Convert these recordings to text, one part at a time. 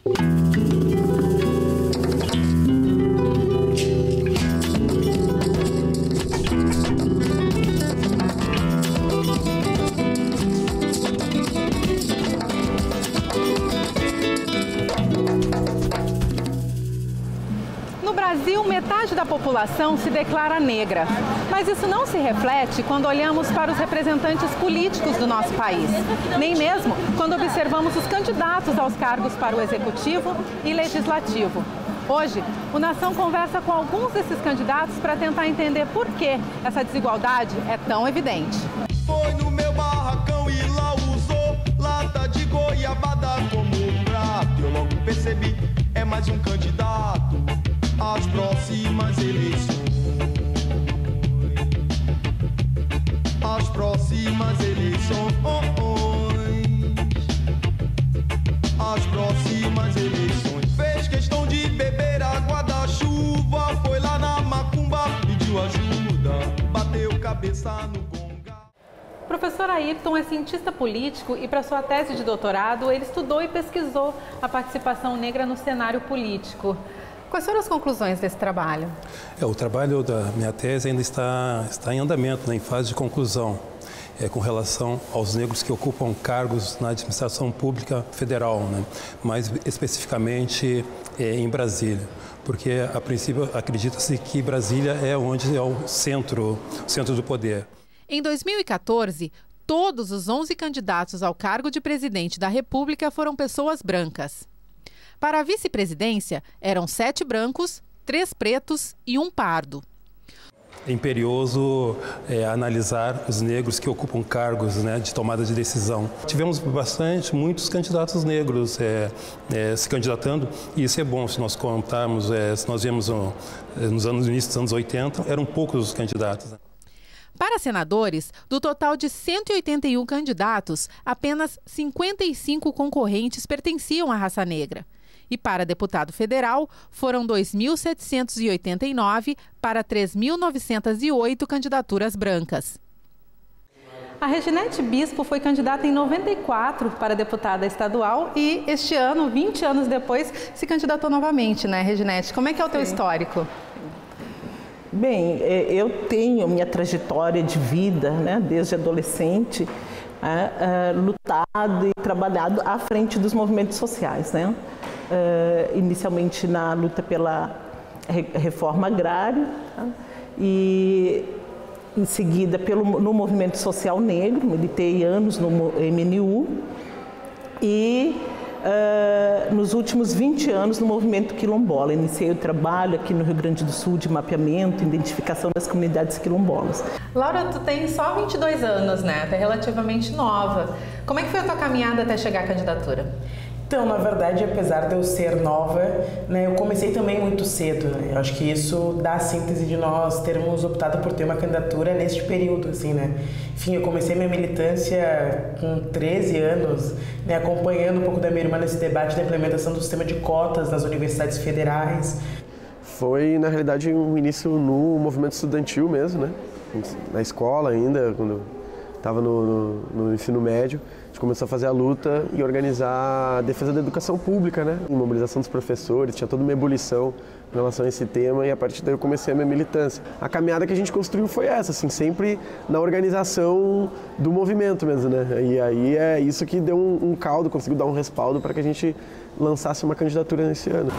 No Brasil, metade da população se declara negra, mas isso não se reflete quando olhamos para os representantes políticos do nosso país, nem mesmo quando observamos os candidatos aos cargos para o Executivo e Legislativo. Hoje, o Nação conversa com alguns desses candidatos para tentar entender por que essa desigualdade é tão evidente. Foi no meu barracão e lá usou lata de goiabada como prato. Eu logo percebi, é mais um candidato às próximas eleições. As próximas eleições. As próximas eleições. Fez questão de beber água da chuva. Foi lá na macumba, pediu ajuda. Bateu cabeça no gonga. O professor Ayrton é cientista político e, para sua tese de doutorado, ele estudou e pesquisou a participação negra no cenário político. Quais foram as conclusões desse trabalho? O trabalho da minha tese ainda está em andamento, né, em fase de conclusão, com relação aos negros que ocupam cargos na administração pública federal, né, mais especificamente em Brasília, porque a princípio acredita-se que Brasília é onde é o centro do poder. Em 2014, todos os 11 candidatos ao cargo de presidente da República foram pessoas brancas. Para a vice-presidência, eram 7 brancos, 3 pretos e 1 pardo. É imperioso analisar os negros que ocupam cargos, né, de tomada de decisão. Tivemos muitos candidatos negros se candidatando, e isso é bom se nós contarmos, se nós vemos no início dos anos 80, eram poucos os candidatos. Para senadores, do total de 181 candidatos, apenas 55 concorrentes pertenciam à raça negra. E para deputado federal, foram 2.789 para 3.908 candidaturas brancas. A Reginete Bispo foi candidata em 94 para deputada estadual e este ano, 20 anos depois, se candidatou novamente, né, Reginete? Como é que é o teu histórico? Bem, eu tenho minha trajetória de vida, né, desde adolescente, lutado e trabalhado à frente dos movimentos sociais, né? Inicialmente na luta pela reforma agrária, tá? E em seguida no movimento social negro, militei anos no MNU e nos últimos 20 anos no movimento quilombola. Iniciei o trabalho aqui no Rio Grande do Sul de mapeamento, identificação das comunidades quilombolas. Laura, tu tem só 22 anos, né? Tu é relativamente nova. Como é que foi a tua caminhada até chegar à candidatura? Então, na verdade, apesar de eu ser nova, né, eu comecei também muito cedo. Né? Eu acho que isso dá a síntese de nós termos optado por ter uma candidatura neste período, assim, né? Enfim, eu comecei minha militância com 13 anos, né, acompanhando um pouco da minha irmã nesse debate da implementação do sistema de cotas nas universidades federais. Foi, na realidade, um início no movimento estudantil mesmo, né? Na escola ainda, quando estava no ensino médio. A gente começou a fazer a luta e organizar a defesa da educação pública, né? A mobilização dos professores, tinha toda uma ebulição em relação a esse tema e a partir daí eu comecei a minha militância. A caminhada que a gente construiu foi essa, assim, sempre na organização do movimento mesmo, né? E aí é isso que deu um caldo, conseguiu dar um respaldo para que a gente lançasse uma candidatura nesse ano.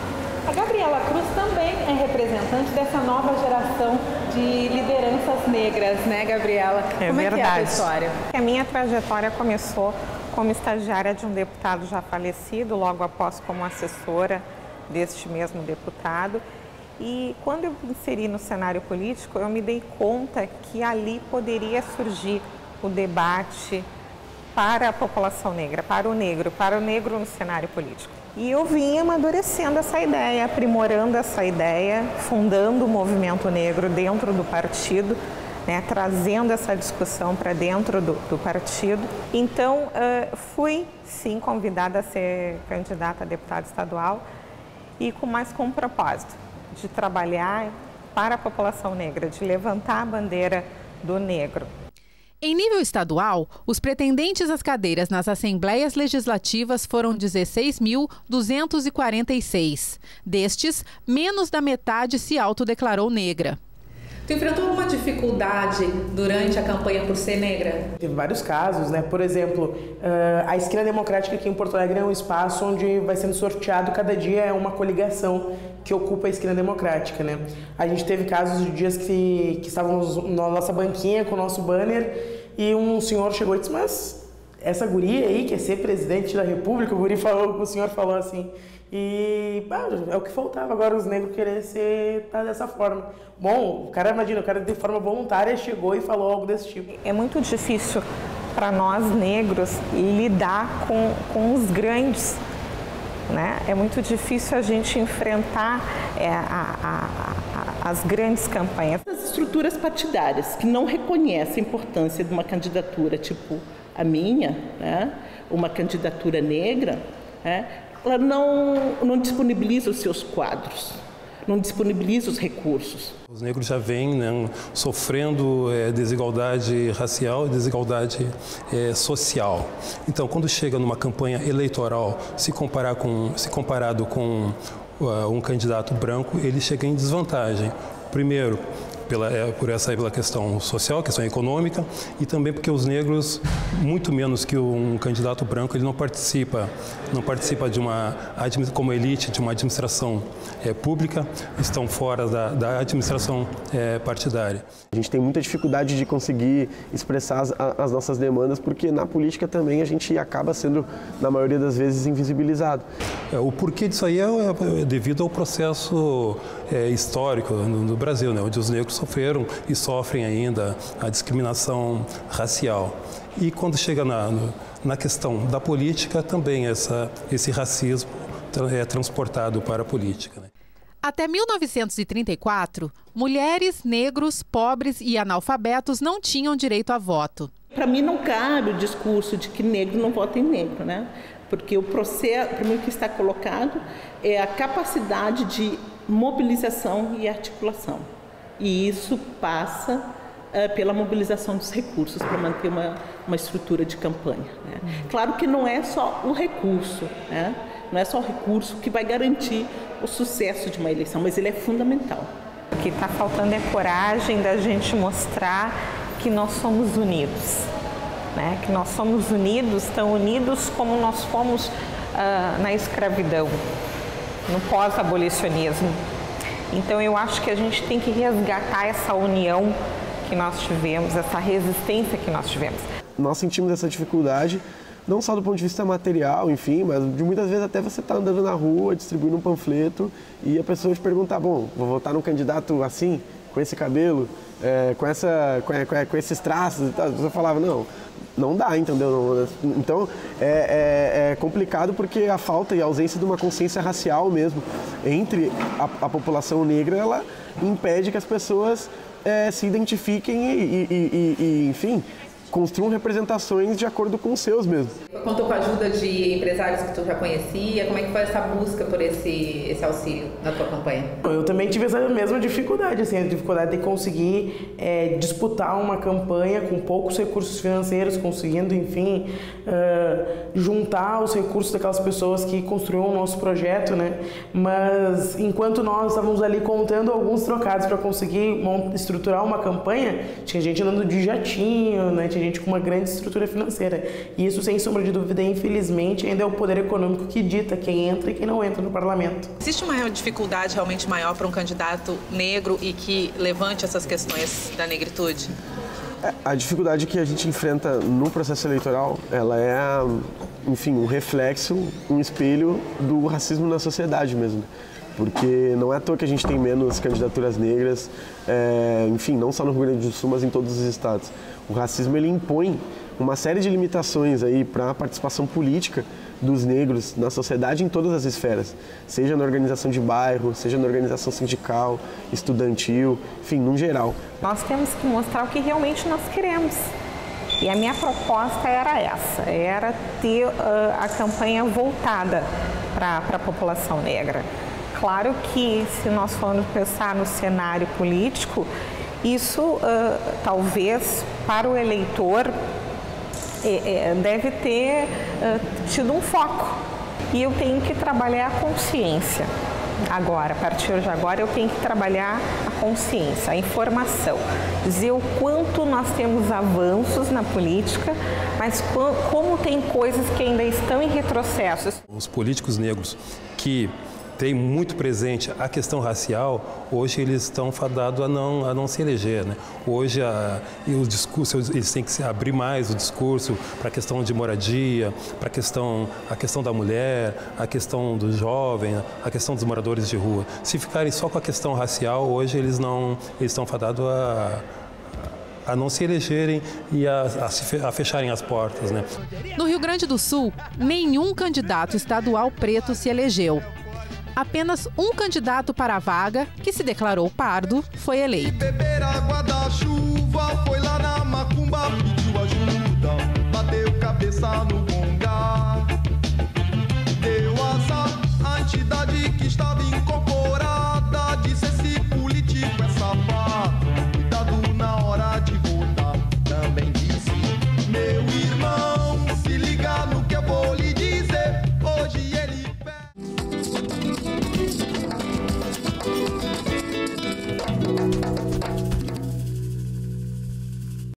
A Gabriela Cruz também é representante dessa nova geração de lideranças negras, né, Gabriela? Como é que é a tua história? A minha trajetória começou como estagiária de um deputado já falecido, logo após como assessora deste mesmo deputado. E quando eu me inseri no cenário político, eu me dei conta que ali poderia surgir o debate para a população negra, para o negro no cenário político. E eu vim amadurecendo essa ideia, aprimorando essa ideia, fundando o movimento negro dentro do partido, né, trazendo essa discussão para dentro do partido. Então, fui, sim, convidada a ser candidata a deputada estadual e com um propósito de trabalhar para a população negra, de levantar a bandeira do negro. Em nível estadual, os pretendentes às cadeiras nas assembleias legislativas foram 16.246. Destes, menos da metade se autodeclarou negra. Tu enfrentou alguma dificuldade durante a campanha por ser negra? Teve vários casos, né? Por exemplo, a Esquina Democrática aqui em Porto Alegre é um espaço onde vai sendo sorteado cada dia uma coligação que ocupa a Esquina Democrática, né? A gente teve casos de dias que estávamos na nossa banquinha com o nosso banner e um senhor chegou e disse, mas essa guria aí quer ser presidente da República? O senhor falou assim. E é o que faltava agora, os negros querer ser dessa forma. Bom, o cara de forma voluntária chegou e falou algo desse tipo. É muito difícil para nós negros lidar com os grandes, né? É muito difícil a gente enfrentar as grandes campanhas. As estruturas partidárias que não reconhecem a importância de uma candidatura tipo a minha, né? Uma candidatura negra, né? Ela não disponibiliza os seus quadros, não disponibiliza os recursos. Os negros já vêm, né, sofrendo desigualdade racial e desigualdade social. Então, quando chega numa campanha eleitoral, se comparado com um candidato branco, ele chega em desvantagem. Primeiro, pela questão social, questão econômica, e também porque os negros, muito menos que um candidato branco, ele não participa como elite de uma administração pública, estão fora da administração partidária. A gente tem muita dificuldade de conseguir expressar as nossas demandas, porque na política também a gente acaba sendo, na maioria das vezes, invisibilizado. O porquê disso aí é devido ao processo histórico no Brasil, né, onde os negros sofreram e sofrem ainda a discriminação racial. E quando chega na questão da política, também esse racismo é transportado para a política, né? Até 1934, mulheres, negros, pobres e analfabetos não tinham direito a voto. Para mim não cabe o discurso de que negro não vota em negro, né? Porque o processo, para mim, o que está colocado é a capacidade de mobilização e articulação. E isso passa pela mobilização dos recursos para manter uma estrutura de campanha, né? Claro que não é só o recurso, né? Não é só o recurso que vai garantir o sucesso de uma eleição, mas ele é fundamental. O que está faltando é coragem da gente mostrar que nós somos unidos, né? Que nós somos unidos, tão unidos como nós fomos na escravidão, no pós-abolicionismo. Então eu acho que a gente tem que resgatar essa união que nós tivemos, essa resistência que nós tivemos. Nós sentimos essa dificuldade, não só do ponto de vista material, enfim, mas de muitas vezes até você está andando na rua, distribuindo um panfleto e a pessoa te pergunta, bom, vou votar num candidato assim, com esse cabelo, com esses traços e tal. Você falava, não dá, entendeu? Então, é complicado porque a falta e a ausência de uma consciência racial mesmo entre a população negra, ela impede que as pessoas se identifiquem e, enfim, construam representações de acordo com os seus mesmo. Contou com a ajuda de empresários que tu já conhecia? Como é que foi essa busca por esse auxílio na tua campanha? Eu também tive essa mesma dificuldade, assim, a dificuldade de conseguir disputar uma campanha com poucos recursos financeiros, conseguindo, enfim, juntar os recursos daquelas pessoas que construíram o nosso projeto, né? Mas enquanto nós estávamos ali contando alguns trocados para conseguir estruturar uma campanha, tinha gente andando de jatinho, né? Tinha gente com uma grande estrutura financeira. E isso, sem sombra de dúvida, infelizmente, ainda é o poder econômico que dita quem entra e quem não entra no parlamento. Existe uma dificuldade realmente maior para um candidato negro e que levante essas questões da negritude? A dificuldade que a gente enfrenta no processo eleitoral, ela é, enfim, um reflexo, um espelho do racismo na sociedade mesmo. Porque não é à toa que a gente tem menos candidaturas negras, enfim, não só no Rio Grande do Sul, mas em todos os estados. O racismo, ele impõe uma série de limitações aí para a participação política dos negros na sociedade em todas as esferas, seja na organização de bairro, seja na organização sindical, estudantil, enfim, no geral. Nós temos que mostrar o que realmente nós queremos. E a minha proposta era essa, era ter a campanha voltada para a população negra. Claro que, se nós formos pensar no cenário político, isso talvez para o eleitor deve ter tido um foco. E eu tenho que trabalhar a consciência. Agora, a partir de agora, eu tenho que trabalhar a consciência, a informação. Dizer o quanto nós temos avanços na política, mas como tem coisas que ainda estão em retrocesso. Os políticos negros que têm muito presente a questão racial, hoje eles estão fadados a não se eleger, né? Hoje os discursos, eles têm que se abrir mais o discurso para a questão de moradia, para a questão da mulher, a questão do jovem, a questão dos moradores de rua. Se ficarem só com a questão racial, hoje eles estão fadados a não se elegerem e a fecharem as portas, né? No Rio Grande do Sul, nenhum candidato estadual preto se elegeu. Apenas um candidato para a vaga, que se declarou pardo, foi eleito. Beber água da chuva, foi lá na macumba, pediu ajuda, bateu cabeça no